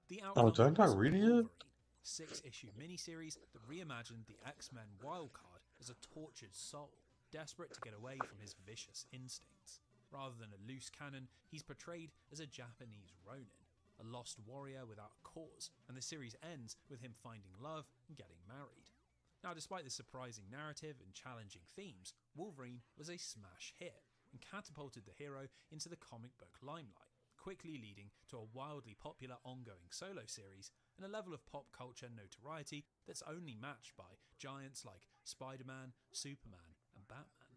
The outcome Did I not was read it yet? Wolverine, a 6-issue miniseries that reimagined the X-Men wildcard as a tortured soul, desperate to get away from his vicious instincts. Rather than a loose cannon, he's portrayed as a Japanese Ronin, a lost warrior without a cause, and the series ends with him finding love and getting married. Now, despite the surprising narrative and challenging themes, Wolverine was a smash hit and catapulted the hero into the comic book limelight, quickly leading to a wildly popular ongoing solo series and a level of pop culture notoriety that's only matched by giants like Spider-Man, Superman, and Batman.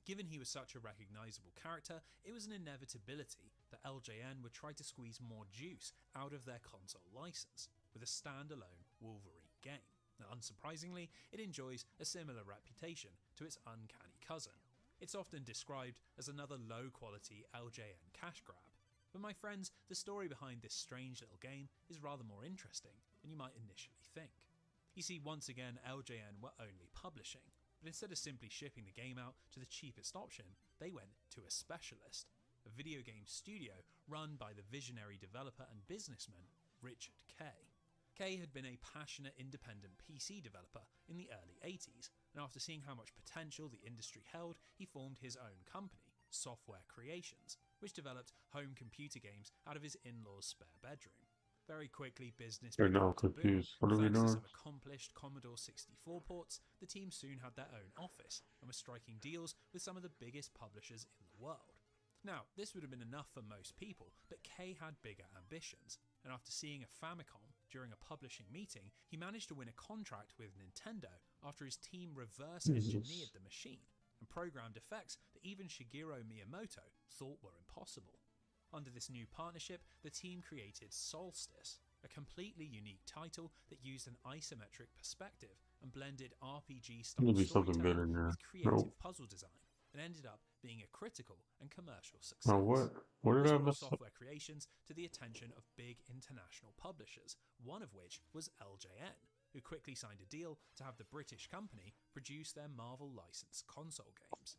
Given he was such a recognisable character, it was an inevitability that LJN would try to squeeze more juice out of their console license with a standalone Wolverine game. Now, unsurprisingly, it enjoys a similar reputation to its uncanny cousin. It's often described as another low-quality LJN cash grab. But my friends, the story behind this strange little game is rather more interesting than you might initially think. You see, once again, LJN were only publishing, but instead of simply shipping the game out to the cheapest option, they went to a specialist, a video game studio run by the visionary developer and businessman Richard Kay. Kay had been a passionate independent PC developer in the early 80s, and after seeing how much potential the industry held, he formed his own company, Software Creations, which developed home computer games out of his in-law's spare bedroom. Very quickly, business They're began now to boom. confused. What are we Thanks to doing? some accomplished Commodore 64 ports, the team soon had their own office and were striking deals with some of the biggest publishers in the world. Now, this would have been enough for most people, but Kay had bigger ambitions, and after seeing a Famicom during a publishing meeting, he managed to win a contract with Nintendo after his team reverse-engineered the machine and programmed effects that even Shigeru Miyamoto thought were impossible. Under this new partnership, the team created Solstice, a completely unique title that used an isometric perspective and blended RPG-style There'll be something better storytelling in there. with creative No. puzzle design, and ended up being a critical and commercial success. Now what? What did This I brought mess up? Software Creations to the attention of big international publishers, one of which was LJN, who quickly signed a deal to have the British company produce their Marvel licensed console games.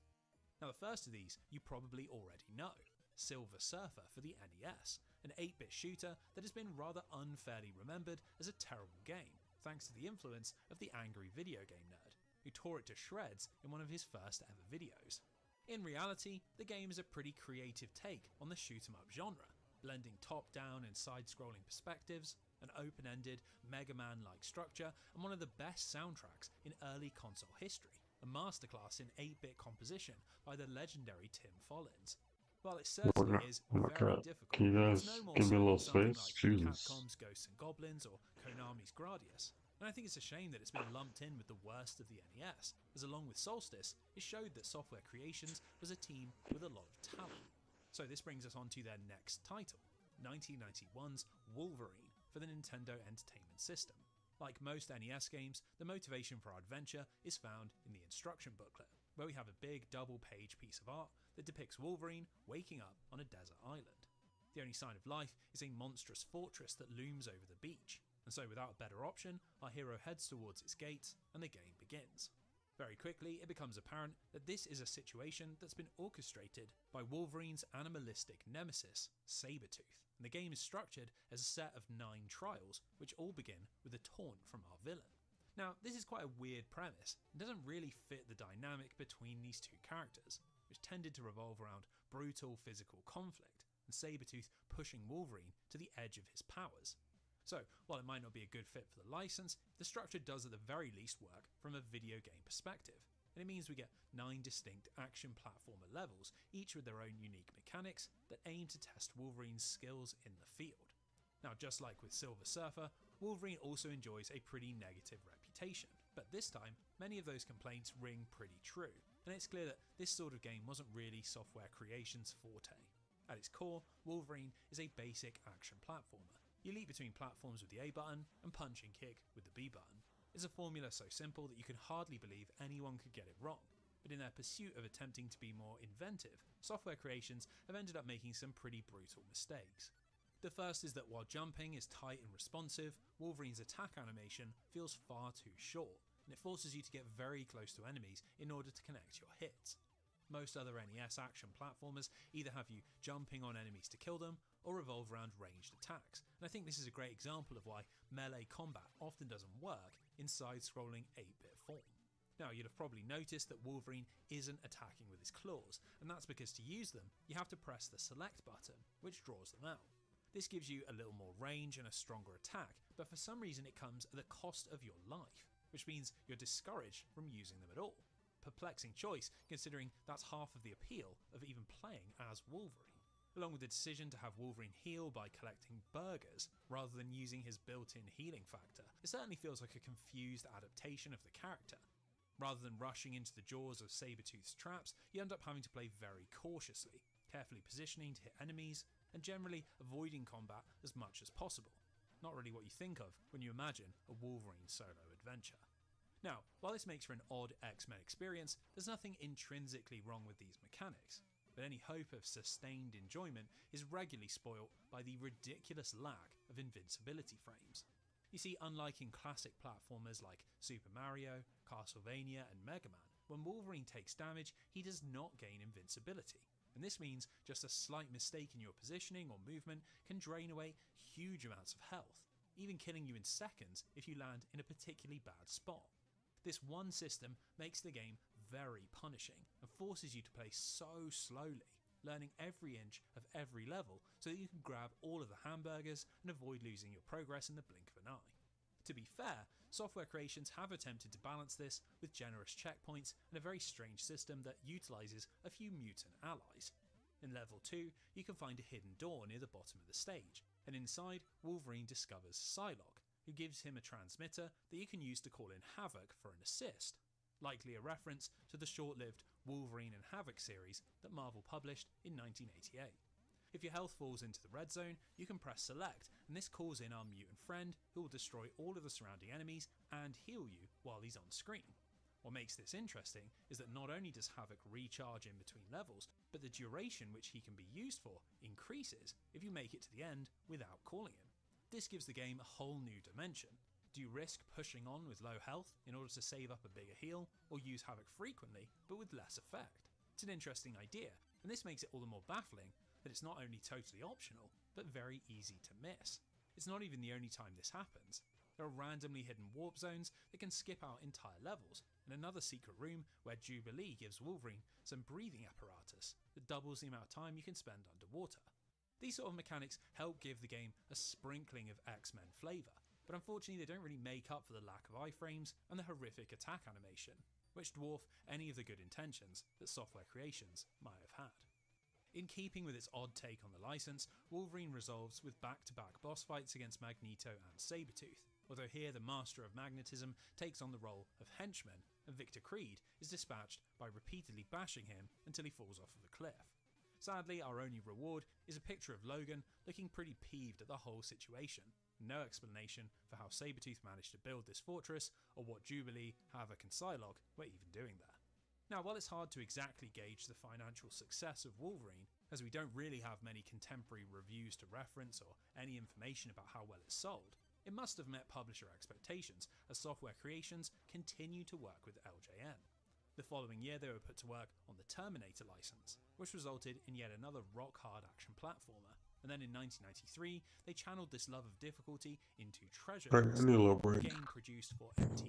Now the first of these you probably already know, Silver Surfer for the NES, an 8-bit shooter that has been rather unfairly remembered as a terrible game, thanks to the influence of the angry video game nerd, who tore it to shreds in one of his first ever videos. In reality, the game is a pretty creative take on the shoot-'em-up genre, blending top-down and side-scrolling perspectives, an open-ended Mega Man-like structure, and one of the best soundtracks in early console history, a masterclass in 8-bit composition by the legendary Tim Follins. While it certainly is very difficult, Can you guys it's no more give me a so little than something space? like Jesus. Capcom's Ghosts and Goblins or Konami's Gradius. And I think it's a shame that it's been lumped in with the worst of the NES, as along with Solstice, it showed that Software Creations was a team with a lot of talent. So this brings us on to their next title, 1991's Wolverine for the Nintendo Entertainment System. Like most NES games, the motivation for our adventure is found in the instruction booklet, where we have a big double-page piece of art that depicts Wolverine waking up on a desert island. The only sign of life is a monstrous fortress that looms over the beach, and so without a better option, our hero heads towards its gates and the game begins. Very quickly, it becomes apparent that this is a situation that's been orchestrated by Wolverine's animalistic nemesis, Sabretooth, and the game is structured as a set of 9 trials, which all begin with a taunt from our villain. Now, this is quite a weird premise, and doesn't really fit the dynamic between these two characters, which tended to revolve around brutal physical conflict, and Sabretooth pushing Wolverine to the edge of his powers. So, while it might not be a good fit for the license, the structure does at the very least work from a video game perspective, and it means we get 9 distinct action platformer levels, each with their own unique mechanics that aim to test Wolverine's skills in the field. Now, just like with Silver Surfer, Wolverine also enjoys a pretty negative reputation, but this time, many of those complaints ring pretty true, and it's clear that this sort of game wasn't really Software Creations' forte. At its core, Wolverine is a basic action platformer. You leap between platforms with the A button and punch and kick with the B button. It's a formula so simple that you can hardly believe anyone could get it wrong, but in their pursuit of attempting to be more inventive, Software Creations have ended up making some pretty brutal mistakes. The first is that while jumping is tight and responsive, Wolverine's attack animation feels far too short, and it forces you to get very close to enemies in order to connect your hits. Most other NES action platformers either have you jumping on enemies to kill them, or revolve around ranged attacks, and I think this is a great example of why melee combat often doesn't work in side-scrolling 8-bit form. Now, you'd have probably noticed that Wolverine isn't attacking with his claws, and that's because to use them, you have to press the select button, which draws them out. This gives you a little more range and a stronger attack, but for some reason it comes at the cost of your life, which means you're discouraged from using them at all. Perplexing choice, considering that's half of the appeal of even playing as Wolverine. Along with the decision to have Wolverine heal by collecting burgers rather than using his built-in healing factor, it certainly feels like a confused adaptation of the character. Rather than rushing into the jaws of Sabretooth's traps, you end up having to play very cautiously, carefully positioning to hit enemies, and generally avoiding combat as much as possible. Not really what you think of when you imagine a Wolverine solo adventure. Now, while this makes for an odd X-Men experience, there's nothing intrinsically wrong with these mechanics, but any hope of sustained enjoyment is regularly spoilt by the ridiculous lack of invincibility frames. You see, unlike in classic platformers like Super Mario, Castlevania and Mega Man, when Wolverine takes damage, he does not gain invincibility, and this means just a slight mistake in your positioning or movement can drain away huge amounts of health, even killing you in seconds if you land in a particularly bad spot. This one system makes the game very punishing and forces you to play so slowly, learning every inch of every level so that you can grab all of the hamburgers and avoid losing your progress in the blink of an eye. To be fair, Software Creations have attempted to balance this with generous checkpoints and a very strange system that utilises a few mutant allies. In level 2, you can find a hidden door near the bottom of the stage, and inside, Wolverine discovers Psylocke, who gives him a transmitter that you can use to call in Havoc for an assist, likely a reference to the short-lived Wolverine and Havoc series that Marvel published in 1988. If your health falls into the red zone, you can press select, and this calls in our mutant friend who will destroy all of the surrounding enemies and heal you while he's on screen. What makes this interesting is that not only does Havoc recharge in between levels, but the duration which he can be used for increases if you make it to the end without calling him. This gives the game a whole new dimension. Do you risk pushing on with low health in order to save up a bigger heal, or use Havoc frequently but with less effect? It's an interesting idea, and this makes it all the more baffling that it's not only totally optional, but very easy to miss. It's not even the only time this happens. There are randomly hidden warp zones that can skip out entire levels, and another secret room where Jubilee gives Wolverine some breathing apparatus that doubles the amount of time you can spend underwater. These sort of mechanics help give the game a sprinkling of X-Men flavour, but unfortunately they don't really make up for the lack of iframes and the horrific attack animation, which dwarf any of the good intentions that Software Creations might have had. In keeping with its odd take on the license, Wolverine resolves with back-to-back boss fights against Magneto and Sabretooth, although here the Master of Magnetism takes on the role of henchman, and Victor Creed is dispatched by repeatedly bashing him until he falls off of a cliff. Sadly, our only reward is a picture of Logan looking pretty peeved at the whole situation. No explanation for how Sabretooth managed to build this fortress, or what Jubilee, Havoc and Psylocke were even doing there. Now, while it's hard to exactly gauge the financial success of Wolverine, as we don't really have many contemporary reviews to reference or any information about how well it's sold, it must have met publisher expectations as Software Creations continued to work with LJN. The following year they were put to work on the Terminator license, which resulted in yet another rock-hard action platformer, and then in 1993 they channeled this love of difficulty into Treasure, Right, I need a little break. a game produced for MTV.